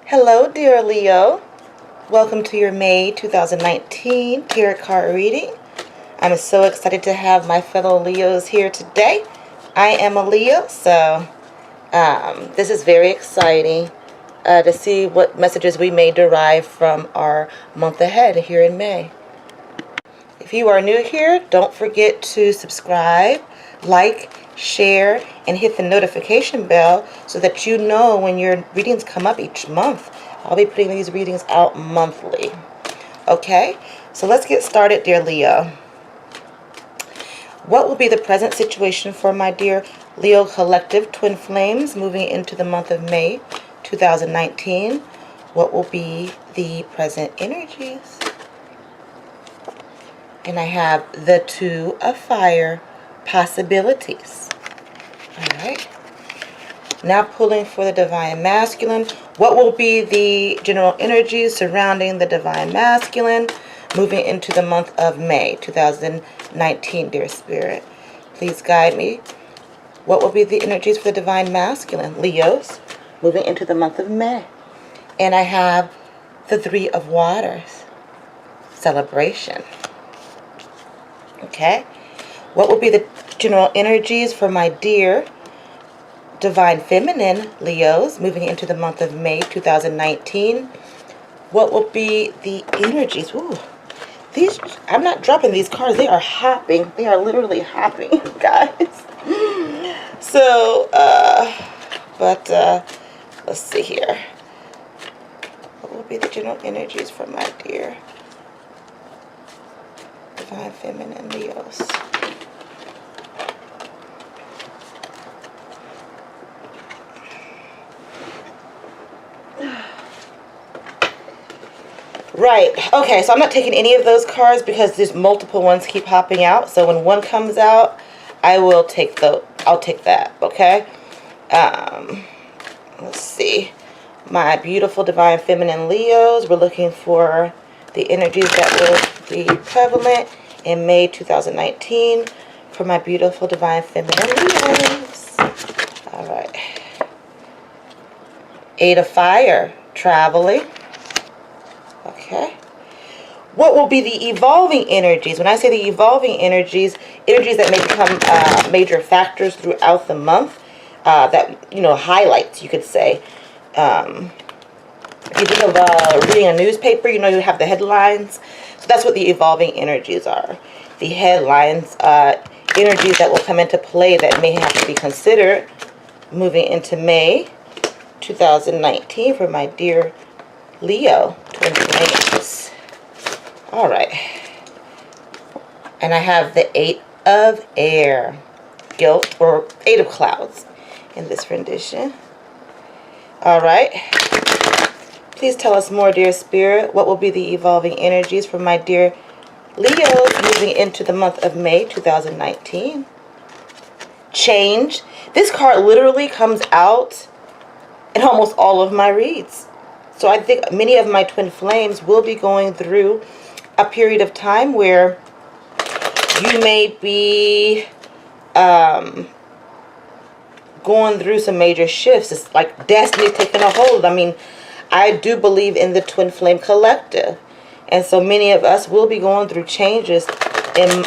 Hello, dear Leo. Welcome to your May 2019 Tarot card reading. I'm so excited to have my fellow Leos here today. I am a Leo, so this is very exciting to see what messages we may derive from our month ahead here in May. If you are new here, don't forget to subscribe, like, share, and hit the notification bell so that you know when your readings come up each month. I'll be putting these readings out monthly. Okay, so let's get started, dear Leo. What will be the present situation for my dear Leo collective twin flames moving into the month of May 2019? What will be the present energies? And I have the Two of Fire possibilities. All right. Now pulling for the Divine Masculine. What will be the general energies surrounding the Divine Masculine moving into the month of May 2019, dear Spirit? Please guide me. What will be the energies for the Divine Masculine, Leos, moving into the month of May? And I have the Three of Waters, celebration. Okay. What will be the general energies for my dear Divine Feminine, Leos, moving into the month of May 2019? What will be the energies? Ooh, these, I'm not dropping these cards. They are hopping. They are literally hopping, guys. So, let's see here. What will be the general energies for my dear Divine Feminine, Leos? Right, okay, so I'm not taking any of those cards because there's multiple ones keep hopping out. So when one comes out, I will take I'll take that, okay? Let's see. My beautiful Divine Feminine Leos, we're looking for the energies that will be prevalent in May 2019 for my beautiful Divine Feminine Leos. All right. Eight of Fire, traveling. Okay. What will be the evolving energies? When I say the evolving energies, energies that may become major factors throughout the month, that, you know, highlights, you could say. If you think of reading a newspaper, you know, you have the headlines. So that's what the evolving energies are. The headlines, energies that will come into play that may have to be considered moving into May 2019 for my dear Leo twin flames. All right. And I have the Eight of Air, guilt, or Eight of Clouds in this rendition. All right. Please tell us more, dear Spirit. What will be the evolving energies for my dear Leos moving into the month of May 2019? Change. This card literally comes out in almost all of my reads. So I think many of my twin flames will be going through a period of time where you may be going through some major shifts. It's like destiny taking a hold. I mean, I do believe in the twin flame collective. And so many of us will be going through changes in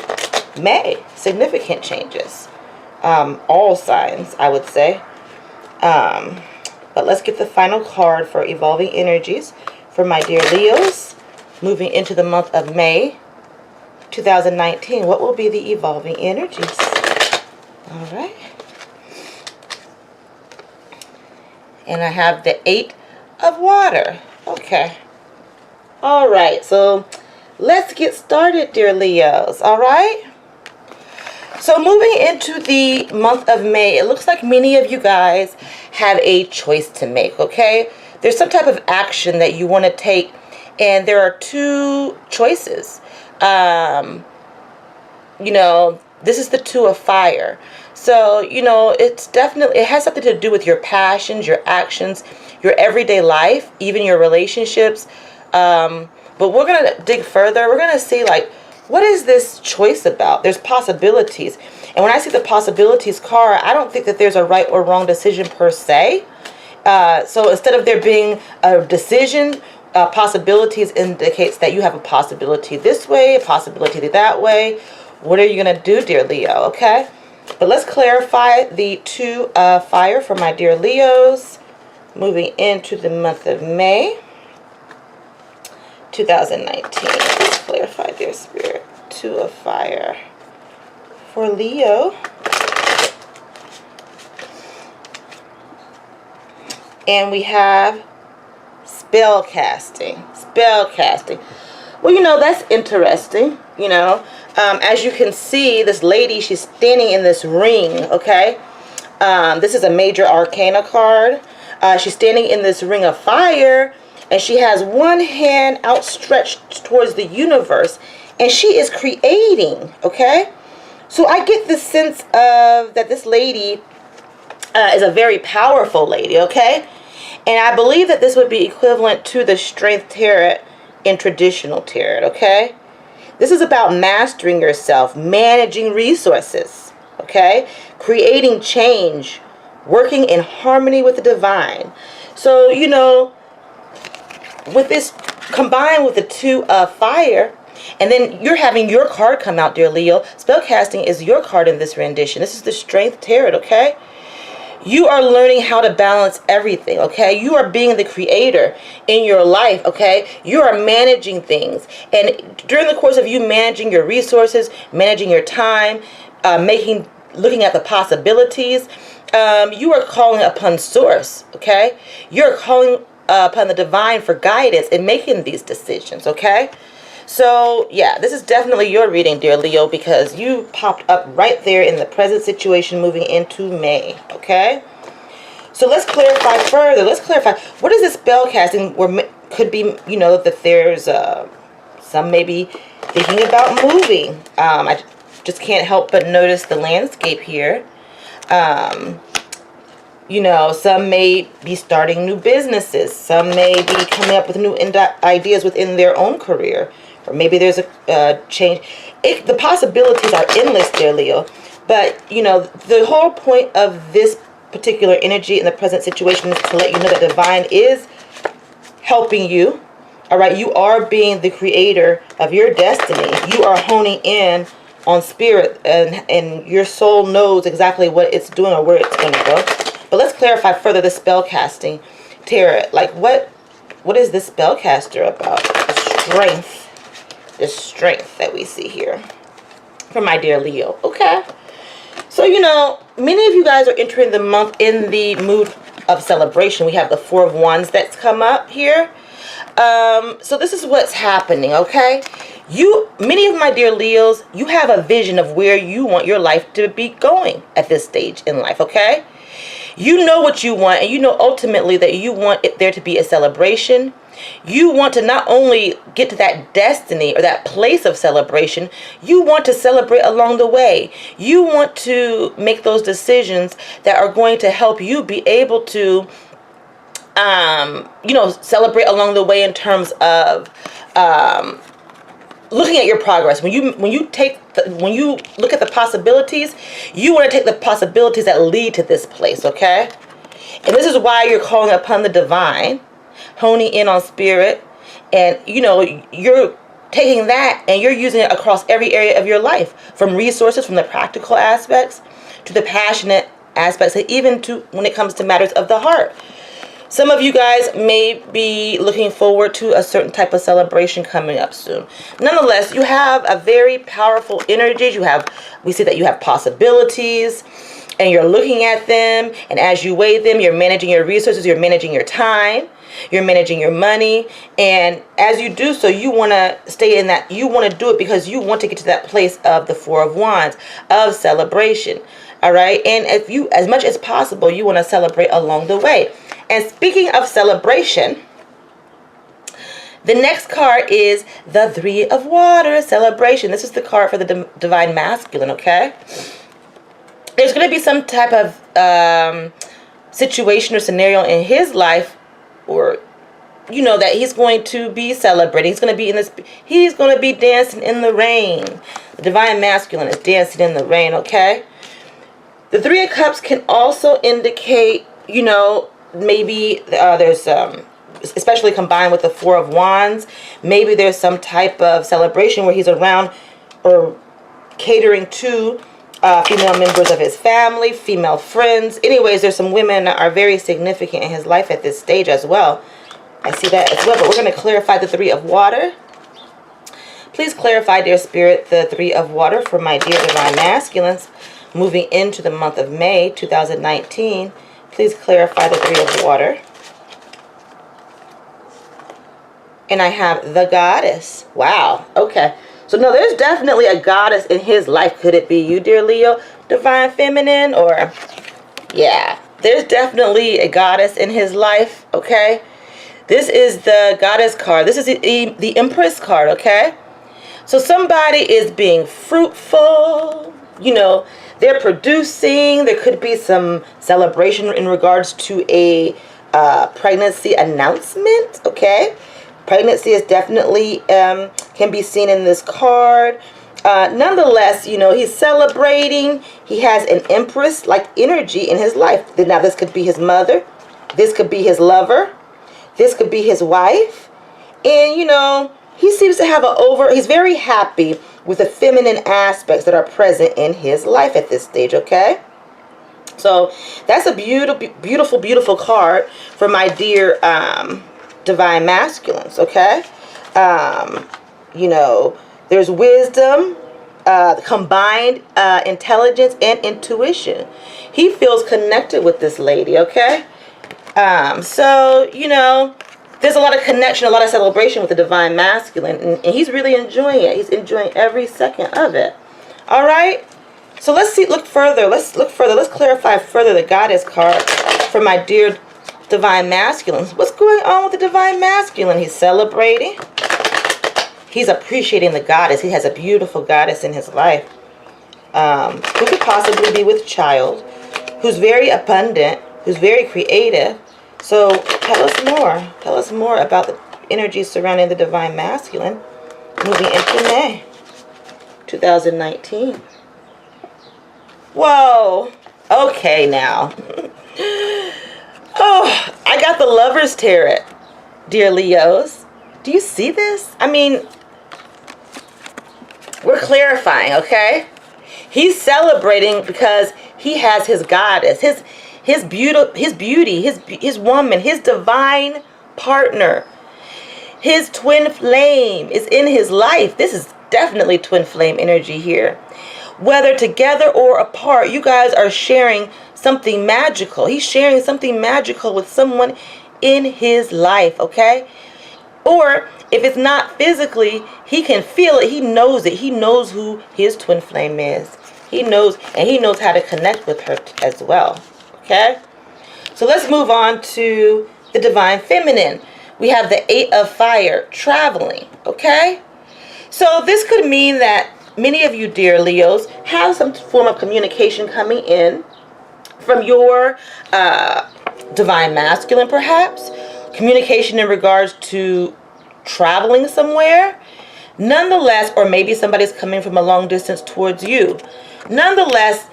May. Significant changes. All signs, I would say. But let's get the final card for evolving energies for my dear Leos moving into the month of May 2019. What will be the evolving energies? All right. And I have the Eight of Water. Okay. All right. So let's get started, dear Leos. All right. So moving into the month of May, it looks like many of you guys have a choice to make, okay? There's some type of action that you want to take, and there are two choices. You know, this is the Two of Fire. So, you know, it has something to do with your passions, your actions, your everyday life, even your relationships. But we're going to dig further. We're going to see, like, what is this choice about? There's possibilities. And when I see the possibilities card, I don't think that there's a right or wrong decision per se. So instead of there being a decision, possibilities indicates that you have a possibility this way, a possibility that way. What are you going to do, dear Leo? Okay. But let's clarify the 2 of fire for my dear Leos. Moving into the month of May 2019. Let's clarify, dear Spirit. 2 of fire for Leo. And we have spell casting. Spell casting. Well, you know, that's interesting. You know, as you can see, this lady, she's standing in this ring, okay? This is a major arcana card. She's standing in this ring of fire, and she has one hand outstretched towards the universe, and she is creating, okay? So I get this sense of that this lady is a very powerful lady, okay? And I believe that this would be equivalent to the Strength Tarot in traditional tarot, okay? This is about mastering yourself, managing resources, okay? Creating change, working in harmony with the divine. So, you know, with this combined with the 2 of fire, and then you're having your card come out, dear Leo. Spellcasting is your card in this rendition. This is the Strength Tarot, okay? You are learning how to balance everything, okay? You are being the creator in your life, okay? You are managing things. And during the course of you managing your resources, managing your time, looking at the possibilities, you are calling upon Source, okay? You're calling upon the divine for guidance in making these decisions, okay? So, yeah, this is definitely your reading, dear Leo, because you popped up right there in the present situation moving into May, okay? So let's clarify further. Let's clarify. What is this spell casting? Where could be, you know, that there's some maybe thinking about moving. I just can't help but notice the landscape here. You know, some may be starting new businesses. Some may be coming up with new ideas within their own career. Or maybe there's a change. The possibilities are endless, dear Leo. But, you know, the whole point of this particular energy in the present situation is to let you know that divine is helping you. All right, you are being the creator of your destiny. You are honing in on spirit, and your soul knows exactly what it's doing or where it's going to go. But let's clarify further the spell casting tarot. Like, what is this spellcaster about? The strength that we see here from my dear Leo. Okay. So, you know, many of you guys are entering the month in the mood of celebration. We have the 4 of Wands that's come up here. So this is what's happening, okay? Many of my dear Leos, you have a vision of where you want your life to be going at this stage in life, okay? You know what you want, and you know ultimately that you want there to be a celebration. You want to not only get to that destiny or that place of celebration, you want to celebrate along the way. You want to make those decisions that are going to help you be able to, you know, celebrate along the way in terms of looking at your progress. When you look at the possibilities, you want to take the possibilities that lead to this place, okay? And this is why you're calling upon the divine, honing in on spirit, and you know, you're taking that and you're using it across every area of your life, from resources, from the practical aspects to the passionate aspects, and even to when it comes to matters of the heart. Some of you guys may be looking forward to a certain type of celebration coming up soon. Nonetheless, you have a very powerful energy. We see that you have possibilities, and you're looking at them, and as you weigh them, you're managing your resources, you're managing your time, you're managing your money, and as you do so, you want to stay in that. You want to do it because you want to get to that place of the 4 of Wands, of celebration. All right, and if you, as much as possible, you want to celebrate along the way. And speaking of celebration, the next card is the 3 of Water, celebration. This is the card for the divine masculine, okay? There's going to be some type of situation or scenario in his life, or, you know, that he's going to be celebrating. He's going to be dancing in the rain. The divine masculine is dancing in the rain, okay? The 3 of Cups can also indicate, you know, maybe there's especially combined with the Four of Wands, maybe there's some type of celebration where he's around or catering to female members of his family, female friends. Anyways, there's some women that are very significant in his life at this stage as well. I see that as well, but we're going to clarify the Three of Water. Please clarify, dear Spirit, the Three of Water for my dear Divine Masculines moving into the month of May 2019. Please clarify the Three of Water. And I have the Goddess. Wow. Okay. So, no, there's definitely a goddess in his life. Could it be you, dear Leo, Divine Feminine? Or, yeah, there's definitely a goddess in his life, okay? This is the Goddess card. This is the Empress card, okay? So somebody is being fruitful. You know, they're producing. There could be some celebration in regards to a pregnancy announcement, okay? Pregnancy is definitely can be seen in this card. Nonetheless, you know, he's celebrating. He has an Empress-like energy in his life. Now, this could be his mother. This could be his lover. This could be his wife. And, you know, he seems to have he's very happy with the feminine aspects that are present in his life at this stage, okay? So that's a beautiful, beautiful, beautiful card for my dear Divine Masculines, okay? You know, there's wisdom, combined intelligence and intuition. He feels connected with this lady, okay? So, you know, there's a lot of connection, a lot of celebration with the Divine Masculine, and he's really enjoying it. He's enjoying every second of it. All right? So let's look further. Let's clarify further the Goddess card for my dear Divine Masculines. What's going on with the Divine Masculine? He's celebrating. He's appreciating the Goddess. He has a beautiful Goddess in his life. Who could possibly be with child, who's very abundant, who's very creative. So tell us more. Tell us more about the energy surrounding the Divine Masculine moving into May 2019. Whoa. Okay, now. Oh, I got the Lover's Tarot, dear Leos. Do you see this? I mean, we're clarifying, okay? He's celebrating because he has his goddess, his beauty, his woman, his divine partner. His twin flame is in his life. This is definitely twin flame energy here. Whether together or apart, you guys are sharing something magical. He's sharing something magical with someone in his life, okay? Or if it's not physically, he can feel it. He knows it. He knows who his twin flame is. He knows, and he knows how to connect with her as well, okay? So let's move on to the Divine Feminine. We have the Eight of Fire, traveling, okay? So this could mean that many of you, dear Leos, have some form of communication coming in from your Divine Masculine, perhaps. Communication in regards to traveling somewhere. Nonetheless, or maybe somebody's coming from a long distance towards you. Nonetheless,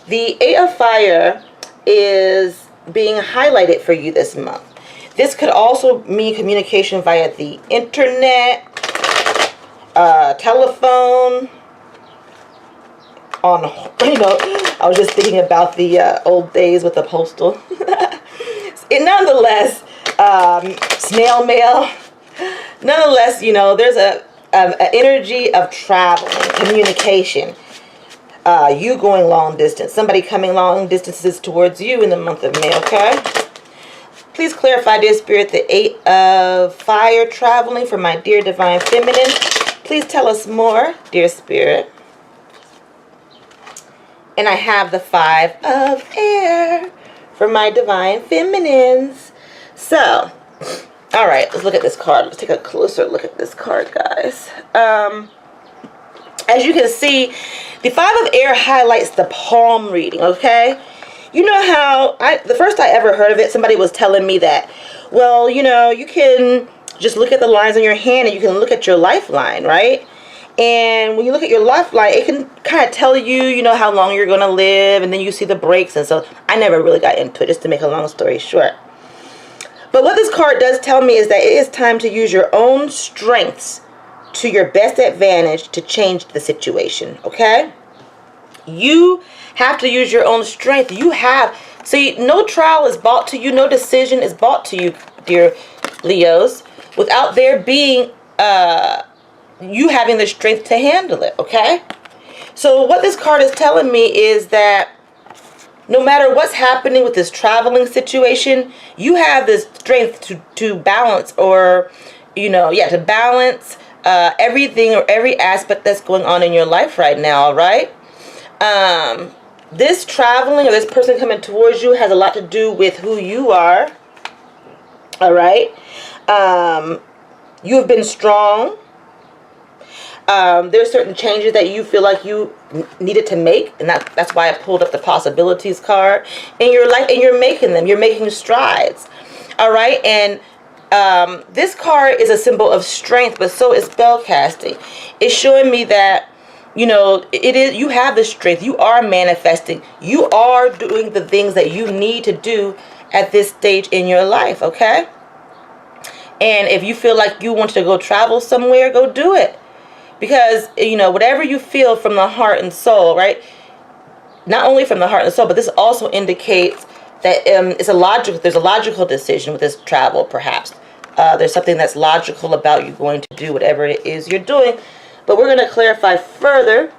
the Eight of Fire is being highlighted for you this month. This could also mean communication via the internet, telephone, you know, I was just thinking about the old days with the postal. And nonetheless, snail mail. Nonetheless, you know, there's an energy of traveling, communication. You going long distance. Somebody coming long distances towards you in the month of May, okay? Please clarify, dear Spirit, the Eight of Fire traveling for my dear Divine Feminine. Please tell us more, dear Spirit. And I have the Five of Air for my Divine Feminines. So, all right, let's look at this card. Let's take a closer look at this card, guys. As you can see, the Five of Air highlights the palm reading, okay? You know how, the first I ever heard of it, somebody was telling me that, well, you know, you can just look at the lines on your hand and you can look at your lifeline, right? And when you look at your lifeline, it can kind of tell you, you know, how long you're going to live, and then you see the breaks. And so I never really got into it, just to make a long story short. But what this card does tell me is that it is time to use your own strengths to your best advantage to change the situation, okay? You have to use your own strength. You have, see, no trial is brought to you, no decision is brought to you, dear Leos, without there being, you having the strength to handle it, okay? So what this card is telling me is that no matter what's happening with this traveling situation, you have this strength to balance, or, you know, yeah, to balance everything or every aspect that's going on in your life right now, all right? This traveling or this person coming towards you has a lot to do with who you are, all right? You have been strong. There's certain changes that you feel like you needed to make, and that's why I pulled up the possibilities card in your life, and you're making them. You're making strides, all right? And this card is a symbol of strength, but so is spell casting. It's showing me that, you know, you have the strength. You are manifesting. You are doing the things that you need to do at this stage in your life, okay? And if you feel like you want to go travel somewhere, go do it. Because, you know, whatever you feel from the heart and soul, right? Not only from the heart and soul, but this also indicates that there's a logical decision with this travel, perhaps. There's something that's logical about you going to do whatever it is you're doing. But we're going to clarify further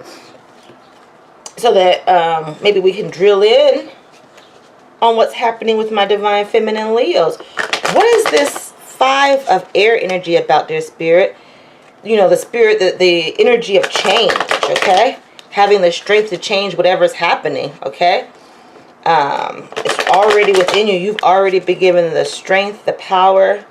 so that maybe we can drill in on what's happening with my Divine Feminine Leos. What is this 5 of air energy about, dear Spirit? You know, the spirit, the energy of change, okay? Having the strength to change whatever's happening, okay? It's already within you. You've already been given the strength, the power,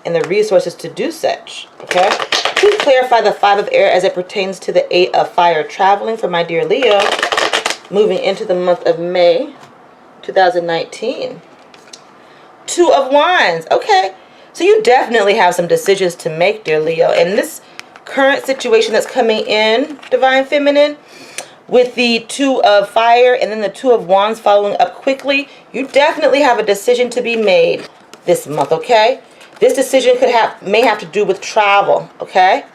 and the resources to do such, okay? Please clarify the 5 of air as it pertains to the 8 of fire traveling for my dear Leo, moving into the month of May 2019. 2 of wands, okay? So you definitely have some decisions to make, dear Leo, and this current situation that's coming in, Divine Feminine, with the 2 of fire and then the 2 of wands following up quickly, you definitely have a decision to be made this month, okay? This decision may have to do with travel, okay?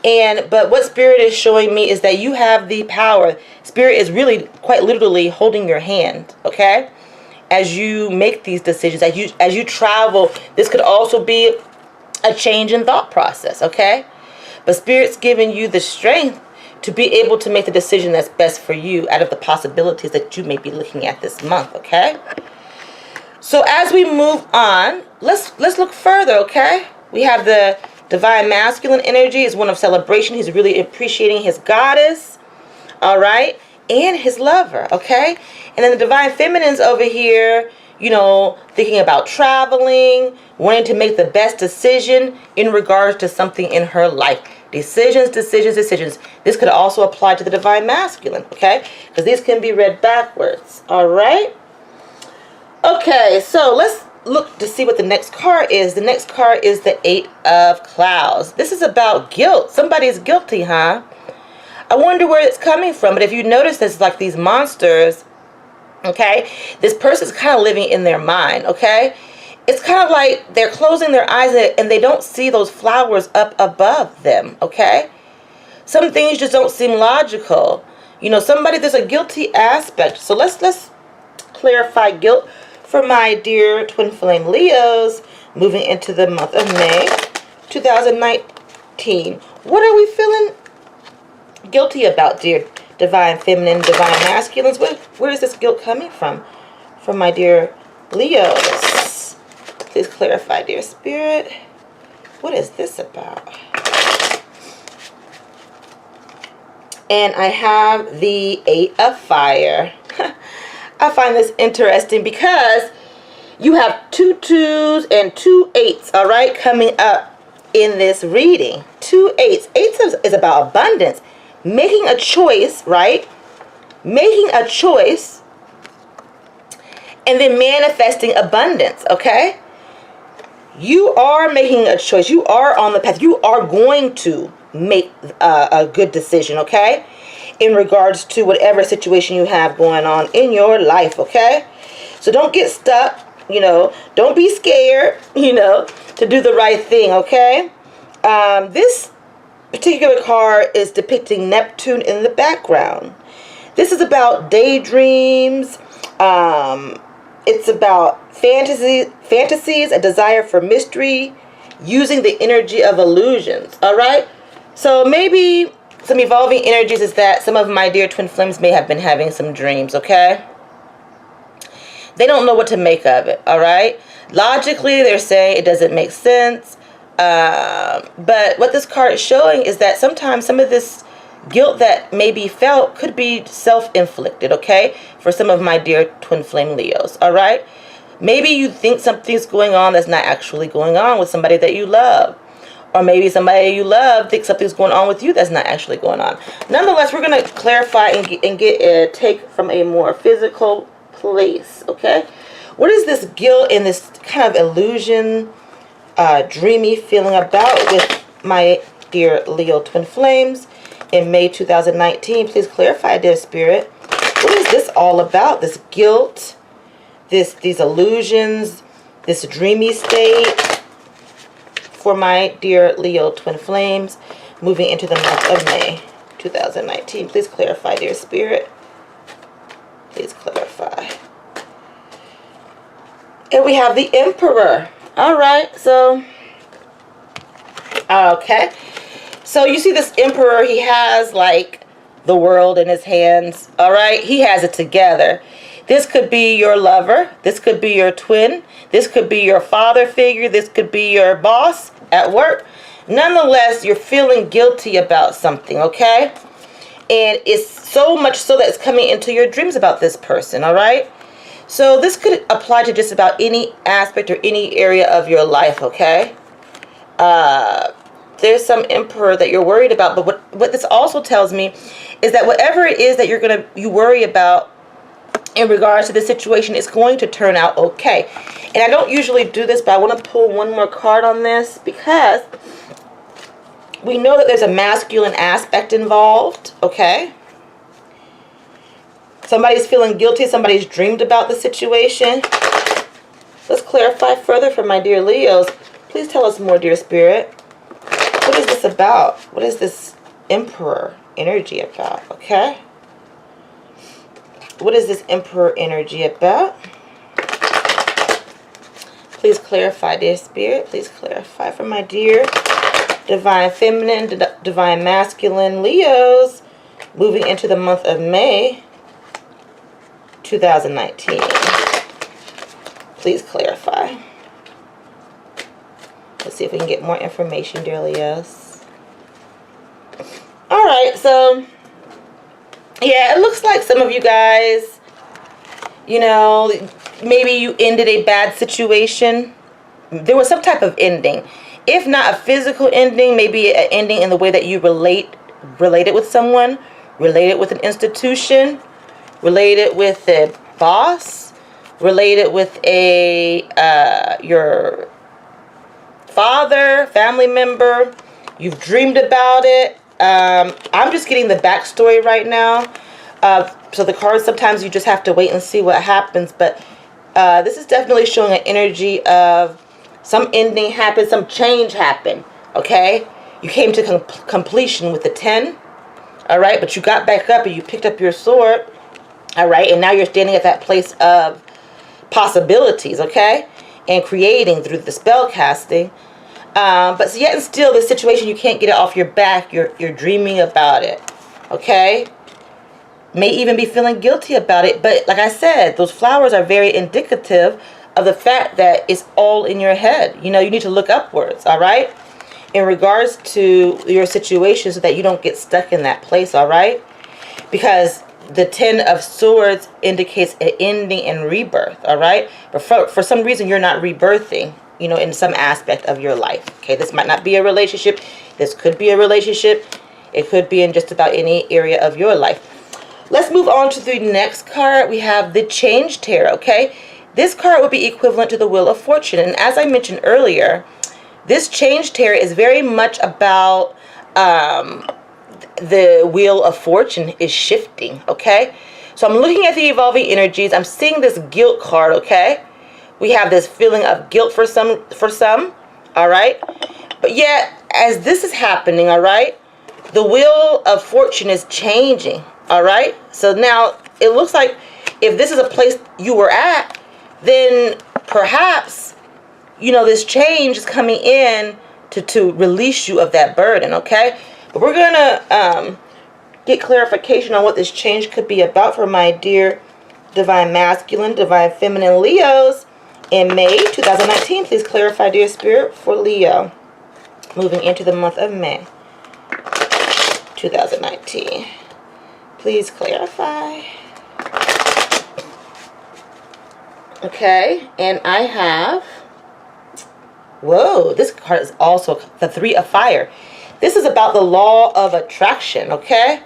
But what Spirit is showing me is that you have the power. Spirit is really quite literally holding your hand, okay? As you make these decisions, as you travel, this could also be a change in thought process, okay? But Spirit's giving you the strength to be able to make the decision that's best for you out of the possibilities that you may be looking at this month, okay? So as we move on, let's look further, okay? We have the Divine Masculine energy is one of celebration. He's really appreciating his goddess, all right? And his lover, okay? And then the Divine Feminine's over here, you know, thinking about traveling, wanting to make the best decision in regards to something in her life. Decisions, decisions, decisions. This could also apply to the Divine Masculine, okay? Because these can be read backwards, all right? Okay, so let's look to see what the next card is. The next card is the 8 of clouds. This is about guilt. Somebody's guilty, huh? I wonder where it's coming from. But if you notice, there's like these monsters, okay? This person's kind of living in their mind, okay? It's kind of like they're closing their eyes and they don't see those flowers up above them, okay? Some things just don't seem logical. You know, there's a guilty aspect. So let's clarify guilt for my dear twin flame Leos moving into the month of May 2019. What are we feeling guilty about, dear Divine Feminine, Divine Masculines? Where is this guilt coming from? From my dear Leos. Please clarify, dear Spirit. What is this about? And I have the 8 of fire. I find this interesting because you have 2 2s and 2 8s, all right, coming up in this reading. 2 8s. 8s is about abundance. Making a choice, right? Making a choice and then manifesting abundance, okay? You are making a choice. You are on the path. You are going to make a good decision, okay? In regards to whatever situation you have going on in your life, okay? So don't get stuck. You know, don't be scared, you know, to do the right thing, okay? This particular card is depicting Neptune in the background. This is about daydreams. It's about fantasies, a desire for mystery, using the energy of illusions, all right? So maybe some evolving energies is that some of my dear twin flames may have been having some dreams, okay? They don't know what to make of it, all right? Logically, they're saying it doesn't make sense. But what this card is showing is that sometimes some of this guilt that may be felt could be self-inflicted, okay? For some of my dear twin flame Leos, all right? Maybe you think something's going on that's not actually going on with somebody that you love. Or maybe somebody you love thinks something's going on with you that's not actually going on. Nonetheless, we're going to clarify and get a take from a more physical place, okay? What is this guilt and this kind of illusion, dreamy feeling about with my dear Leo twin flames in May 2019? Please clarify, dear spirit. What is this all about? This guilt, these illusions, this dreamy state for my dear Leo twin flames moving into the month of May 2019. Please clarify, dear spirit. Please clarify. And we have the Emperor. All right, so, okay. So you see this Emperor, he has like the world in his hands. All right, he has it together. This could be your lover. This could be your twin. This could be your father figure. This could be your boss at work. Nonetheless, you're feeling guilty about something, okay? And it's so much so that it's coming into your dreams about this person, all right? So this could apply to just about any aspect or any area of your life, okay? There's some Emperor that you're worried about, but what this also tells me is that whatever it is that you worry about in regards to the situation is going to turn out okay. And I don't usually do this, but I want to pull one more card on this because we know that there's a masculine aspect involved, okay? Somebody's feeling guilty. Somebody's dreamed about the situation. Let's clarify further for my dear Leos. Please tell us more, dear spirit. What is this about? What is this Emperor energy about, okay? What is this Emperor energy about? Please clarify, dear spirit. Please clarify for my dear divine feminine, divine masculine Leos moving into the month of May 2019. Please clarify. Let's see if we can get more information, dear Leos. All right, so yeah, it looks like some of you guys, you know, maybe you ended a bad situation. There was some type of ending. If not a physical ending, maybe an ending in the way that you related with someone, related with an institution, related with a boss, related with your father, family member. You've dreamed about it. I'm just getting the backstory right now. So the cards, sometimes you just have to wait and see what happens. But this is definitely showing an energy of some ending happened, some change happened. Okay? You came to completion with the 10. All right? But you got back up and you picked up your sword. All right? And now you're standing at that place of possibilities. Okay? And creating through the spell casting. But yet and still, this situation, you can't get it off your back. You're dreaming about it. Okay? May even be feeling guilty about it. But like I said, those flowers are very indicative of the fact that it's all in your head. You know, you need to look upwards. All right? In regards to your situation so that you don't get stuck in that place. All right? Because the 10 of Swords indicates an ending and rebirth. All right? But for some reason, you're not rebirthing, you know, in some aspect of your life. Okay, this might not be a relationship. This could be a relationship. It could be in just about any area of your life. Let's move on to the next card. We have the Change Tarot, okay? This card would be equivalent to the Wheel of Fortune. And as I mentioned earlier, this Change Tarot is very much about the Wheel of Fortune is shifting, okay? So I'm looking at the evolving energies. I'm seeing this guilt card, okay? We have this feeling of guilt for some, all right? But yet, as this is happening, all right, the wheel of fortune is changing, all right? So now it looks like if this is a place you were at, then perhaps, you know, this change is coming in to release you of that burden, okay? But we're going to get clarification on what this change could be about for my dear Divine Masculine, Divine Feminine Leos in May 2019. Please clarify, dear Spirit, for Leo, moving into the month of May 2019. Please clarify. Okay, and I have, whoa, this card is also the Three of Fire. This is about the law of attraction, okay?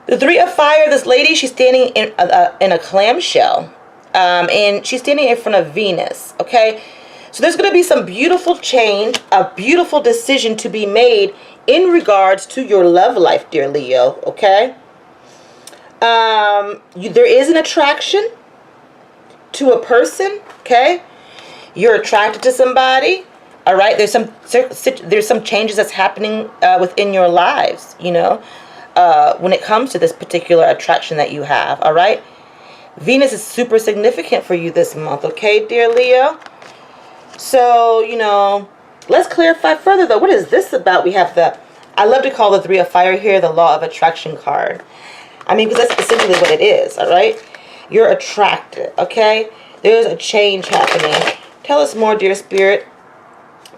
The Three of Fire, this lady, she's standing in a clamshell. And she's standing in front of Venus, okay? So there's going to be some beautiful change, a beautiful decision to be made in regards to your love life, dear Leo, okay? There is an attraction to a person, okay? You're attracted to somebody, all right? There's some changes that's happening within your lives, you know, when it comes to this particular attraction that you have, all right? Venus is super significant for you this month, okay, dear Leo? So, you know, let's clarify further, though. What is this about? We have I love to call the Three of Fire here the Law of Attraction card. I mean, because that's essentially what it is, all right? You're attracted, okay? There's a change happening. Tell us more, dear Spirit.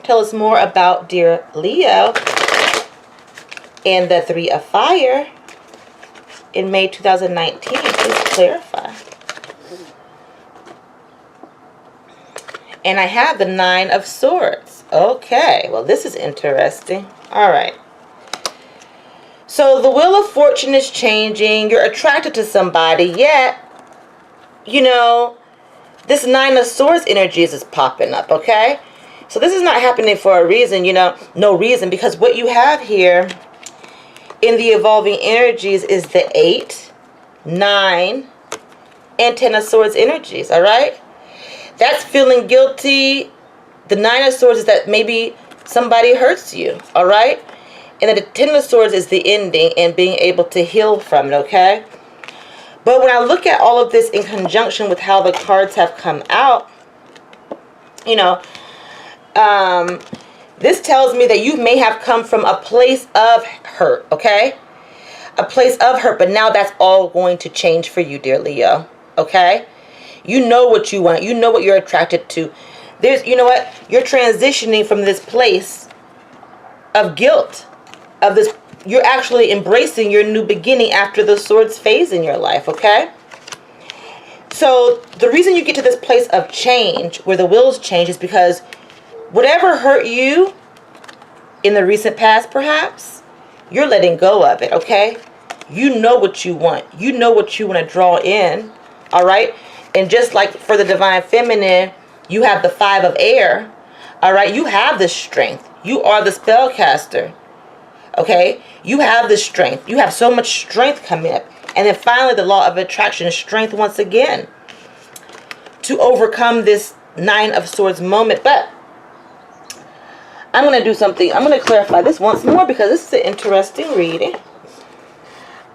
Tell us more about dear Leo and the Three of Fire in May 2019. Please clarify. And I have the Nine of Swords. Okay, well, this is interesting. All right. So the Wheel of Fortune is changing. You're attracted to somebody, yet, you know, this Nine of Swords energy is popping up, okay? So this is not happening for a reason, you know, no reason, because what you have here in the evolving energies is the 8, 9, and 10 of Swords energies, all right? That's feeling guilty. The Nine of Swords is that maybe somebody hurts you, all right? And then the 10 of Swords is the ending and being able to heal from it, okay? But when I look at all of this in conjunction with how the cards have come out, you know, this tells me that you may have come from a place of hurt, okay? A place of hurt, but now that's all going to change for you, dear Leo, okay? You know what you want. You know what you're attracted to. You know what? You're transitioning from this place of guilt, of this. You're actually embracing your new beginning after the Swords phase in your life, okay? So the reason you get to this place of change, where the wheels change, is because whatever hurt you in the recent past, perhaps, you're letting go of it, okay? You know what you want. You know what you want to draw in, all right? And just like for the Divine Feminine, you have the 5 of Air, all right? You have the strength. You are the spellcaster, okay? You have the strength. You have so much strength coming up. And then finally, the Law of Attraction is strength once again to overcome this 9 of Swords moment. But I'm going to do something. I'm going to clarify this once more because this is an interesting reading.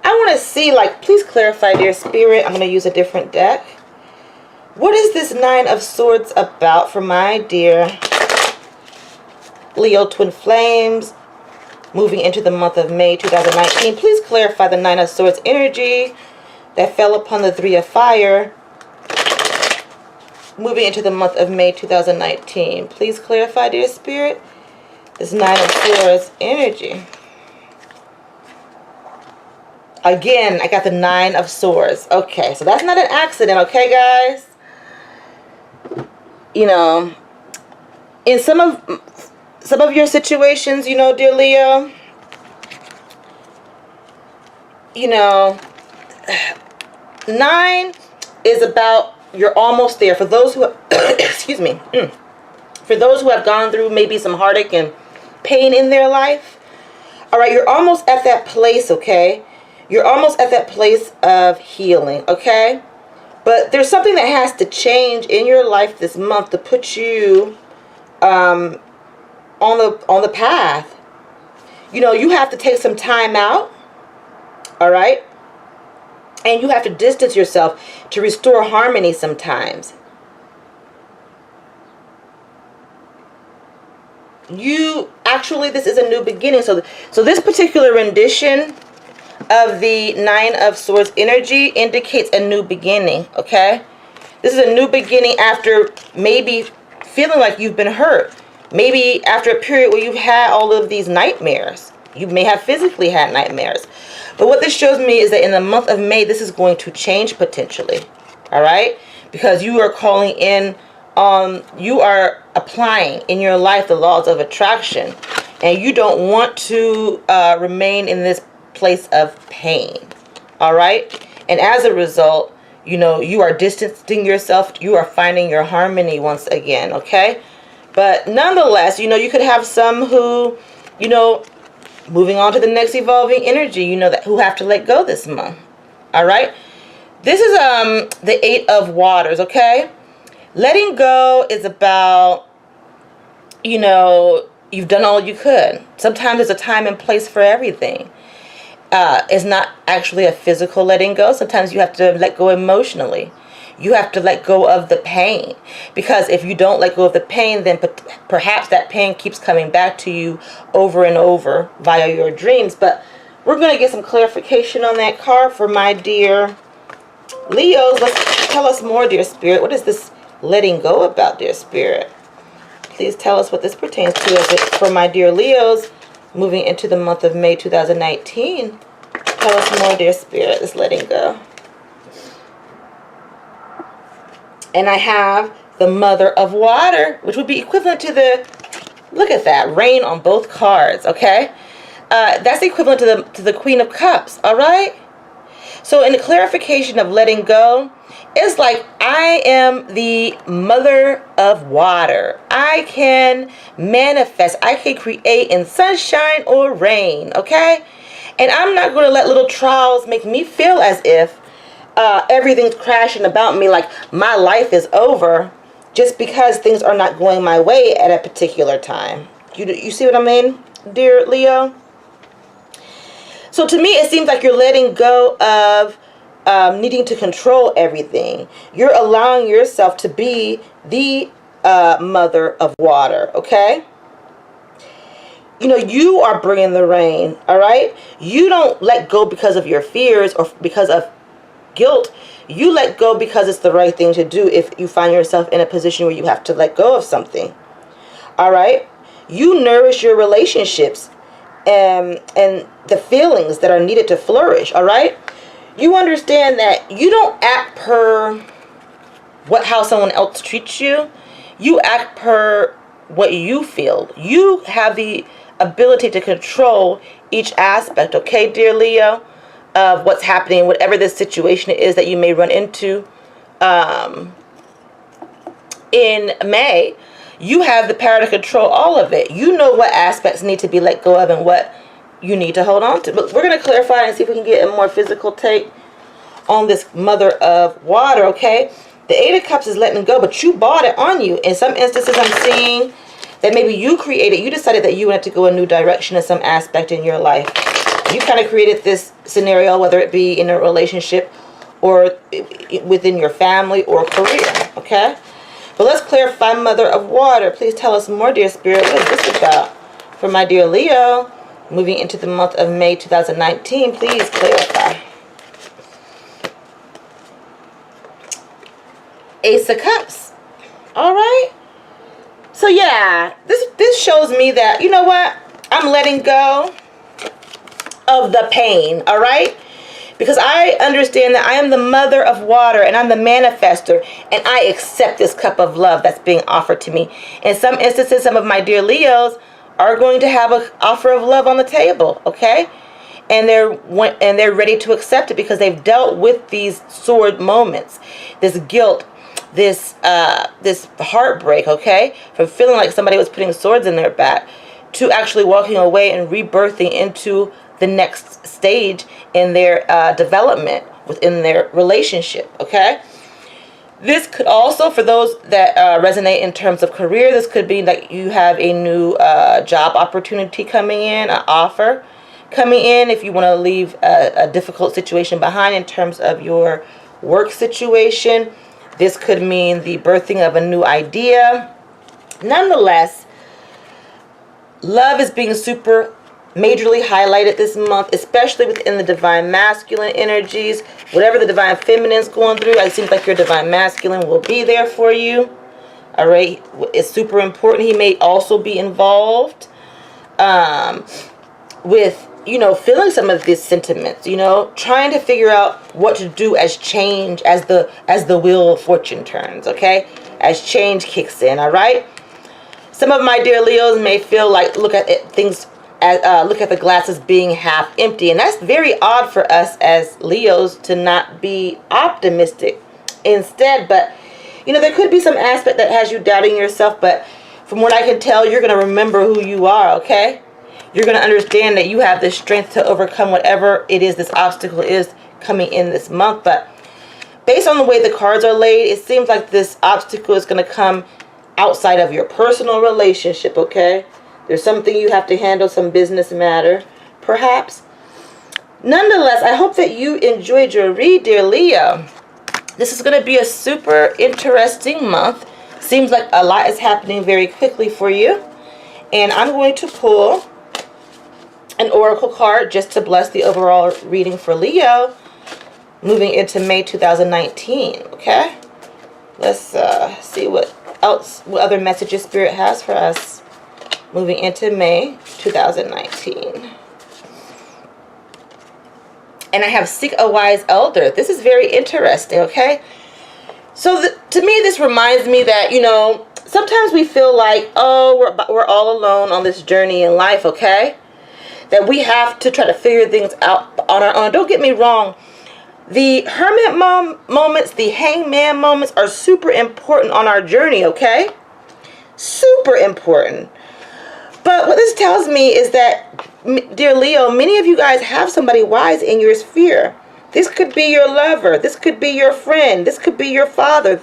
I want to see, like, please clarify, dear Spirit. I'm going to use a different deck. What is this 9 of Swords about for my dear Leo Twin Flames moving into the month of May 2019? Please clarify the 9 of Swords energy that fell upon the 3 of Fire moving into the month of May 2019. Please clarify, dear Spirit, this 9 of Swords energy. Again, I got the 9 of Swords. Okay, so that's not an accident, okay, guys? You know, in some of your situations, you know, dear Leo, you know, 9 is about you're almost there. For those who have, excuse me, for those who have gone through maybe some heartache and pain in their life, all right, you're almost at that place, okay? You're almost at that place of healing, okay? But there's something that has to change in your life this month to put you on the path. You know, you have to take some time out. All right? And you have to distance yourself to restore harmony sometimes. This is a new beginning. So this particular rendition of the Nine of Swords energy indicates a new beginning, okay? This is a new beginning after maybe feeling like you've been hurt. Maybe after a period where you've had all of these nightmares. You may have physically had nightmares. But what this shows me is that in the month of May, this is going to change potentially, all right? Because you are calling in, you are applying in your life the laws of attraction. And you don't want to remain in this place of pain, all right? And as a result, you know, you are distancing yourself. You are finding your harmony once again, okay? But nonetheless, you know, you could have some who, you know, moving on to the next evolving energy, you know, that who have to let go this month, all right? This is the Eight of Waters, okay? Letting go is about, you know, you've done all you could. Sometimes there's a time and place for everything. It's not actually a physical letting go. Sometimes you have to let go emotionally. You have to let go of the pain. Because if you don't let go of the pain, then perhaps that pain keeps coming back to you over and over via your dreams. But we're going to get some clarification on that card for my dear Leos. Let's tell us more, dear Spirit. What is this letting go about, dear Spirit? Please tell us what this pertains to as it for my dear Leos moving into the month of May 2019. Tell us more, dear Spirit, this letting go. And I have the Mother of Water, which would be equivalent to the, look at that, rain on both cards, okay? That's equivalent to the Queen of Cups, all right? So in the clarification of letting go, it's like I am the Mother of Water. I can manifest. I can create in sunshine or rain, okay? And I'm not going to let little trials make me feel as if everything's crashing about me, like my life is over just because things are not going my way at a particular time. You see what I mean, dear Leo? So to me, it seems like you're letting go of needing to control everything. You're allowing yourself to be the Mother of Water, okay? You know, you are bringing the rain, all right? You don't let go because of your fears or because of guilt. You let go because it's the right thing to do if you find yourself in a position where you have to let go of something. All right? You nourish your relationships and the feelings that are needed to flourish. All right? You understand that you don't act per how someone else treats you. You act per what you feel. You have the ability to control each aspect. Okay, dear Leo? Of what's happening, whatever this situation is that you may run into in May, you have the power to control all of it. You know what aspects need to be let go of and what you need to hold on to. But we're going to clarify and see if we can get a more physical take on this Mother of Water, okay? The Eight of Cups is letting go, but you bought it on you. In some instances, I'm seeing that maybe you decided that you wanted to go a new direction in some aspect in your life. You kind of created this scenario, whether it be in a relationship or within your family or career, okay? But let's clarify, Mother of Water. Please tell us more, dear Spirit. What is this about? For my dear Leo, moving into the month of May 2019, please clarify. Ace of Cups. All right. So yeah, this shows me that, you know what? I'm letting go of the pain, all right? Because I understand that I am the Mother of Water and I'm the manifester, and I accept this cup of love that's being offered to me. In some instances, some of my dear Leos are going to have an offer of love on the table, okay? And they're ready to accept it because they've dealt with these sword moments, this guilt, this heartbreak, okay? From feeling like somebody was putting swords in their back to actually walking away and rebirthing into the next stage in their development within their relationship, okay? This could also, for those that resonate in terms of career, this could be like you have a new job opportunity coming in, an offer coming in, if you want to leave a difficult situation behind in terms of your work situation. This could mean the birthing of a new idea. Nonetheless, love is being super majorly highlighted this month, especially within the divine masculine energies. Whatever the divine feminine is going through, it seems like your divine masculine will be there for you. All right, it's super important. He may also be involved with, you know, feeling some of these sentiments, you know, trying to figure out what to do as change, as the wheel of fortune turns, okay, as change kicks in. All right, some of my dear Leos may feel like look at the glass as being half empty, and that's very odd for us as Leos to not be optimistic instead. But you know, there could be some aspect that has you doubting yourself, but from what I can tell, you're going to remember who you are, okay? You're going to understand that you have the strength to overcome whatever it is this obstacle is coming in this month. But based on the way the cards are laid, it seems like this obstacle is going to come outside of your personal relationship, okay? There's something you have to handle, some business matter, perhaps. Nonetheless, I hope that you enjoyed your read, dear Leo. This is going to be a super interesting month. Seems like a lot is happening very quickly for you. And I'm going to pull an oracle card just to bless the overall reading for Leo moving into May 2019, okay? Let's see what other messages Spirit has for us moving into May 2019. And I have Seek a Wise Elder. This is very interesting, okay? So to me, this reminds me that, you know, sometimes we feel like, oh, we're all alone on this journey in life, okay? That we have to try to figure things out on our own. Don't get me wrong. The hermit moments, the hangman moments are super important on our journey, okay? Super important. But what this tells me is that, dear Leo, many of you guys have somebody wise in your sphere. This could be your lover. This could be your friend. This could be your father.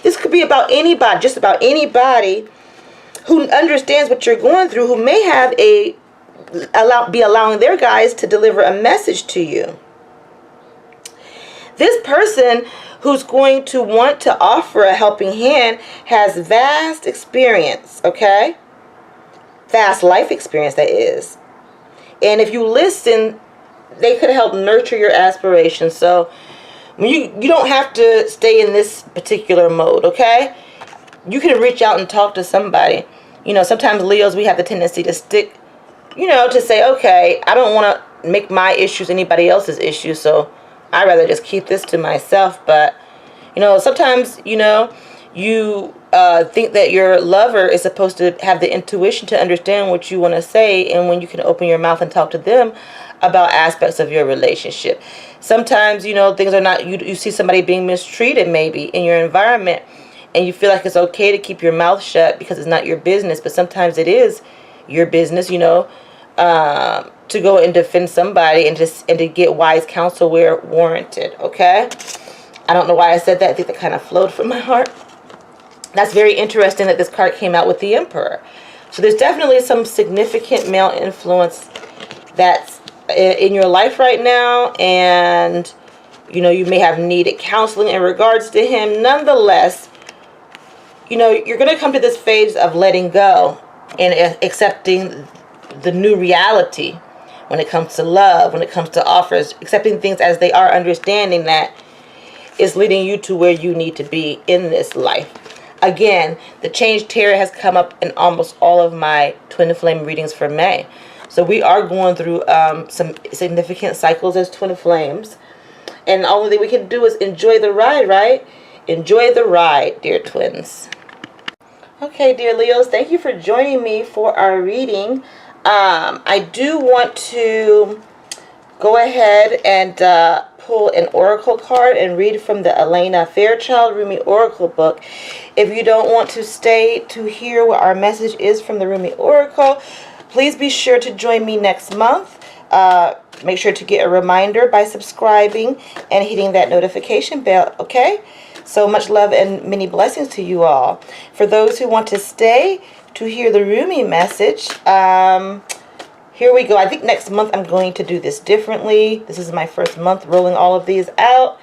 This could be about anybody, just about anybody who understands what you're going through, who may have be allowing their guides to deliver a message to you. This person who's going to want to offer a helping hand has vast experience, okay? Vast life experience, that is. And if you listen, they could help nurture your aspirations. So you don't have to stay in this particular mode, okay? You can reach out and talk to somebody. You know, sometimes Leos, we have the tendency to stick, you know, to say, okay, I don't want to make my issues anybody else's issues, so I'd rather just keep this to myself. But, you know, sometimes, you know, you think that your lover is supposed to have the intuition to understand what you want to say, and when you can open your mouth and talk to them about aspects of your relationship. Sometimes, you know, things are not, you see somebody being mistreated maybe in your environment, and you feel like it's okay to keep your mouth shut because it's not your business, but sometimes it is your business, you know, to go and defend somebody and to get wise counsel where warranted, okay? I don't know why I said that. I think that kind of flowed from my heart. That's very interesting that this card came out with the Emperor. So there's definitely some significant male influence that's in your life right now, and you know, you may have needed counseling in regards to him. Nonetheless, you know, you're going to come to this phase of letting go and accepting the new reality when it comes to love, when it comes to offers, accepting things as they are, understanding that it's leading you to where you need to be in this life. Again, the Change Tarot has come up in almost all of my Twin Flame readings for May. So we are going through some significant cycles as Twin Flames. And the only thing we can do is enjoy the ride, right? Enjoy the ride, dear twins. Okay, dear Leos, thank you for joining me for our reading. I do want to go ahead and pull an oracle card and read from the Elena Fairchild Rumi Oracle book. If you don't want to stay to hear what our message is from the Rumi Oracle, please be sure to join me next month. Make sure to get a reminder by subscribing and hitting that notification bell, okay? So much love and many blessings to you all. For those who want to stay to hear the Rumi message, here we go. I think next month I'm going to do this differently. This is my first month rolling all of these out.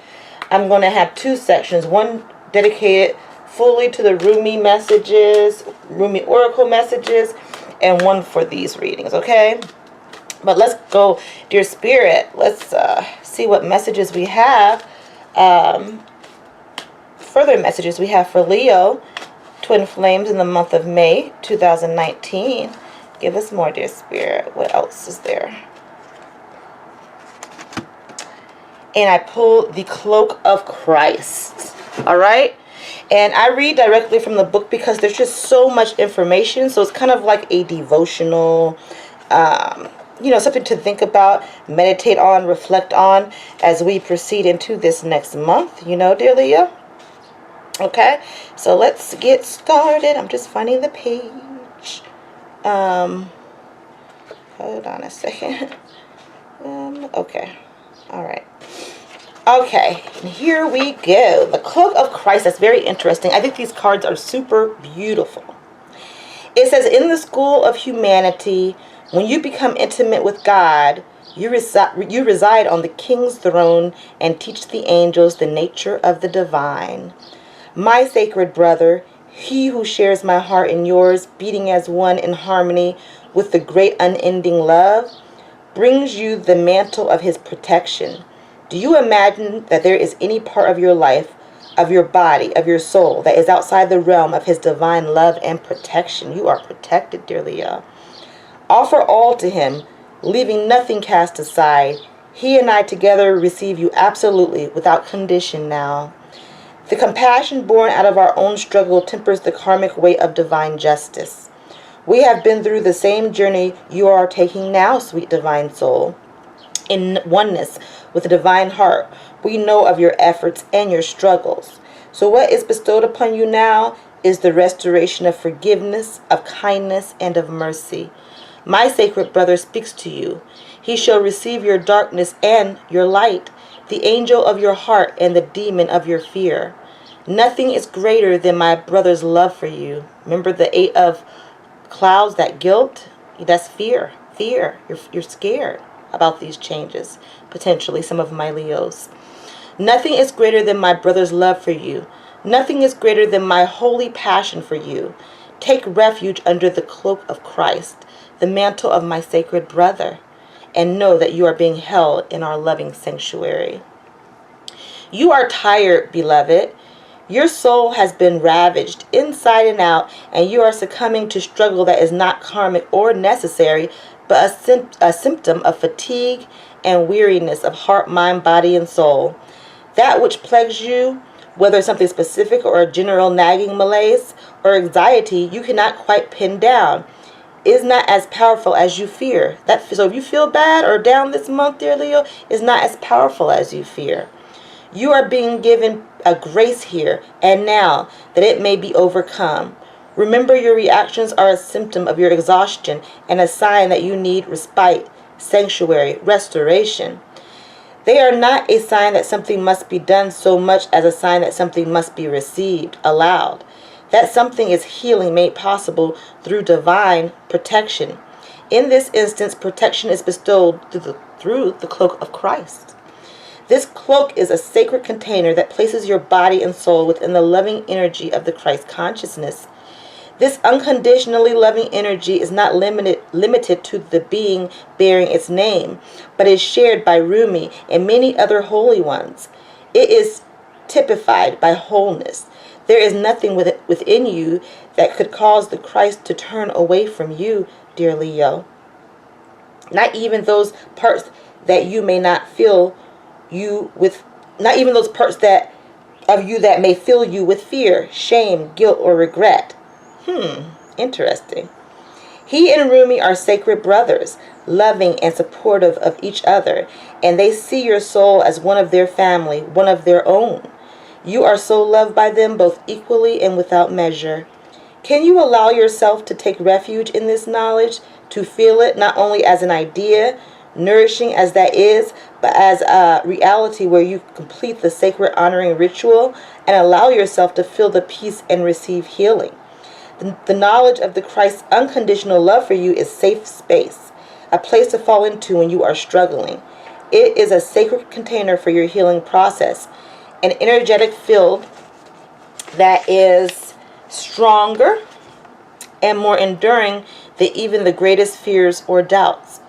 I'm going to have 2 sections. One dedicated fully to the Rumi messages, Rumi Oracle messages, and one for these readings, okay? But let's go, dear Spirit. Let's see what messages we have. Further messages we have for Leo, Twin Flames in the month of May 2019. Give us more, dear Spirit. What else is there? And I pulled the Cloak of Christ. All right? And I read directly from the book because there's just so much information. So it's kind of like a devotional, something to think about, meditate on, reflect on as we proceed into this next month, dear Leo. Okay, so let's get started. I'm just finding the page. Hold on a second. Okay, all right. Okay, and here we go. The Cloak of Christ. That's very interesting. I think these cards are super beautiful. It says, in the school of humanity, when you become intimate with God, you reside on the King's throne and teach the angels the nature of the divine. My sacred brother, he who shares my heart and yours, beating as one in harmony with the great unending love, brings you the mantle of his protection. Do you imagine that there is any part of your life, of your body, of your soul, that is outside the realm of his divine love and protection? You are protected, dear Leo. Offer all to him, leaving nothing cast aside. He and I together receive you absolutely, without condition now. The compassion born out of our own struggle tempers the karmic weight of divine justice. We have been through the same journey you are taking now, sweet divine soul. In oneness with the divine heart, we know of your efforts and your struggles. So what is bestowed upon you now is the restoration of forgiveness, of kindness, and of mercy. My sacred brother speaks to you. He shall receive your darkness and your light, the angel of your heart and the demon of your fear. Nothing is greater than my brother's love for you. Remember the 8 of clouds, that guilt? That's fear. Fear. You're scared about these changes, potentially, some of my Leos. Nothing is greater than my brother's love for you. Nothing is greater than my holy passion for you. Take refuge under the cloak of Christ, the mantle of my sacred brother, and know that you are being held in our loving sanctuary. You are tired, beloved. Your soul has been ravaged inside and out, and you are succumbing to struggle that is not karmic or necessary, but a symptom of fatigue and weariness of heart, mind, body, and soul. That which plagues you, whether something specific or a general nagging malaise or anxiety you cannot quite pin down, is not as powerful as you fear. So if you feel bad or down this month, dear Leo, is not as powerful as you fear. You are being given a grace here and now that it may be overcome. Remember, your reactions are a symptom of your exhaustion and a sign that you need respite, sanctuary, restoration. They are not a sign that something must be done so much as a sign that something must be received, allowed. That something is healing made possible through divine protection. In this instance, protection is bestowed through the cloak of Christ. This cloak is a sacred container that places your body and soul within the loving energy of the Christ consciousness. This unconditionally loving energy is not limited to the being bearing its name, but is shared by Rumi and many other holy ones. It is typified by wholeness. There is nothing within you that could cause the Christ to turn away from you, dear Leo. Not even those parts that you may not fill you with, not even those parts of you that may fill you with fear, shame, guilt, or regret. Interesting. He and Rumi are sacred brothers, loving and supportive of each other, and they see your soul as one of their family, one of their own. You are so loved by them both equally and without measure. Can you allow yourself to take refuge in this knowledge, to feel it not only as an idea, nourishing as that is, but as a reality where you complete the sacred honoring ritual and allow yourself to feel the peace and receive healing. The knowledge of the Christ's unconditional love for you is safe space, a place to fall into when you are struggling. It is a sacred container for your healing process, an energetic field that is stronger and more enduring than even the greatest fears or doubts.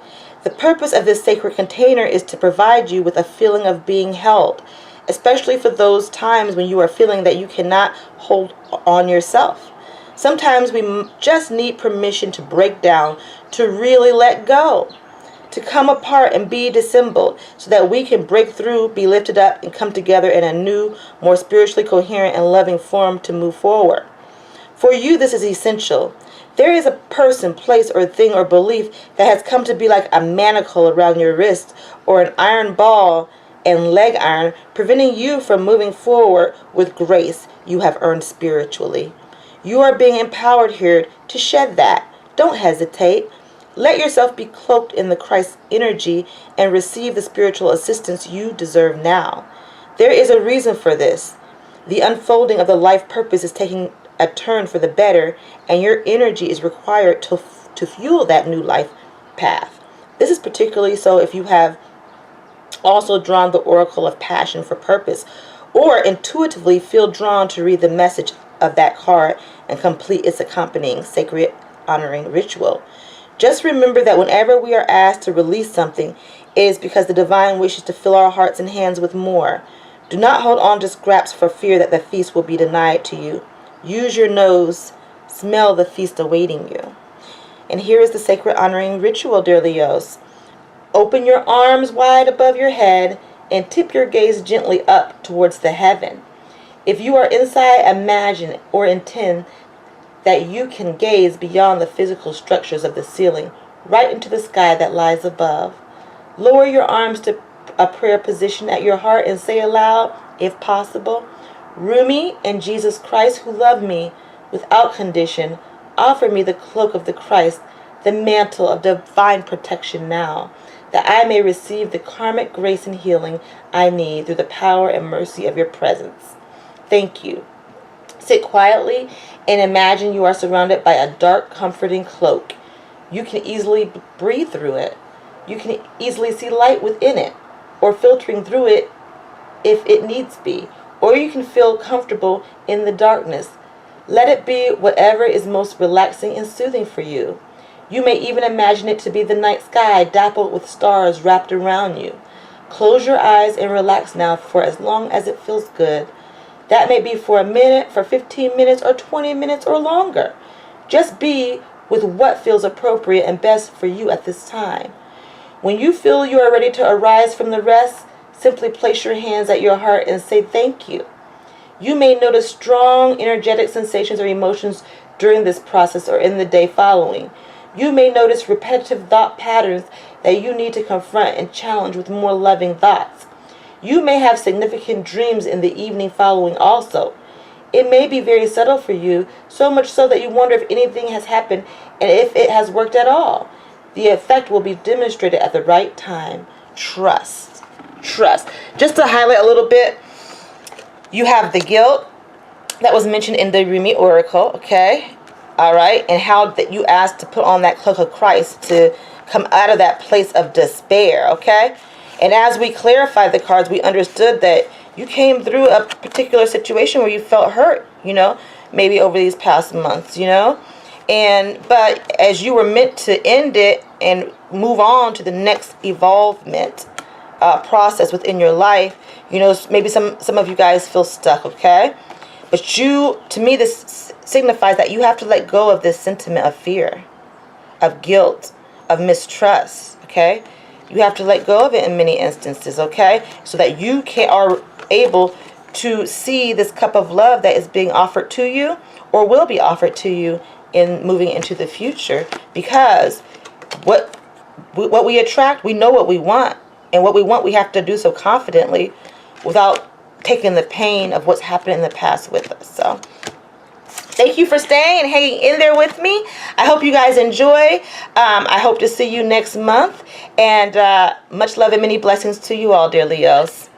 The purpose of this sacred container is to provide you with a feeling of being held, especially for those times when you are feeling that you cannot hold on yourself. Sometimes we just need permission to break down, to really let go, to come apart and be dissembled so that we can break through, be lifted up, and come together in a new, more spiritually coherent and loving form to move forward. For you, this is essential. There is a person, place, or thing or belief that has come to be like a manacle around your wrist or an iron ball and leg iron, preventing you from moving forward with grace you have earned spiritually. You are being empowered here to shed that. Don't hesitate. Let yourself be cloaked in the Christ energy and receive the spiritual assistance you deserve now. There is a reason for this. The unfolding of the life purpose is taking a turn for the better, and your energy is required to fuel that new life path. This is particularly so if you have also drawn the oracle of passion for purpose, or intuitively feel drawn to read the message of that card and complete its accompanying sacred honoring ritual. Just remember that whenever we are asked to release something, it is because the divine wishes to fill our hearts and hands with more. Do not hold on to scraps for fear that the feast will be denied to you. Use your nose. Smell the feast awaiting you. And here is the sacred honoring ritual, dear Leos. Open your arms wide above your head and tip your gaze gently up towards the heaven. If you are inside, imagine or intend that you can gaze beyond the physical structures of the ceiling, right into the sky that lies above. Lower your arms to a prayer position at your heart and say aloud, if possible, Rumi and Jesus Christ, who love me without condition, offer me the cloak of the Christ, the mantle of divine protection now, that I may receive the karmic grace and healing I need through the power and mercy of your presence. Thank you. Sit quietly and imagine you are surrounded by a dark, comforting cloak. You can easily breathe through it. You can easily see light within it, or filtering through it if it needs be. Or you can feel comfortable in the darkness. Let it be whatever is most relaxing and soothing for you. You may even imagine it to be the night sky dappled with stars wrapped around you. Close your eyes and relax now for as long as it feels good. That may be for a minute, for 15 minutes, or 20 minutes, or longer. Just be with what feels appropriate and best for you at this time. When you feel you are ready to arise from the rest, simply place your hands at your heart and say thank you. You may notice strong, energetic sensations or emotions during this process or in the day following. You may notice repetitive thought patterns that you need to confront and challenge with more loving thoughts. You may have significant dreams in the evening following also. It may be very subtle for you, so much so that you wonder if anything has happened and if it has worked at all. The effect will be demonstrated at the right time. Trust. Trust. Just to highlight a little bit, you have the guilt that was mentioned in the Rumi Oracle, okay? All right, and how that you asked to put on that cloak of Christ to come out of that place of despair, okay? And as we clarified the cards, we understood that you came through a particular situation where you felt hurt, maybe over these past months, but as you were meant to end it and move on to the next evolvement process within your life, maybe some of you guys feel stuck, okay? But to me, this signifies that you have to let go of this sentiment of fear, of guilt, of mistrust, okay? You have to let go of it in many instances, okay? So that you are able to see this cup of love that is being offered to you or will be offered to you in moving into the future. Because what we attract, we know what we want. And what we want, we have to do so confidently without taking the pain of what's happened in the past with us. So Thank you for staying and hanging in there with me. I hope you guys enjoy. I hope to see you next month. And much love and many blessings to you all, dear Leos.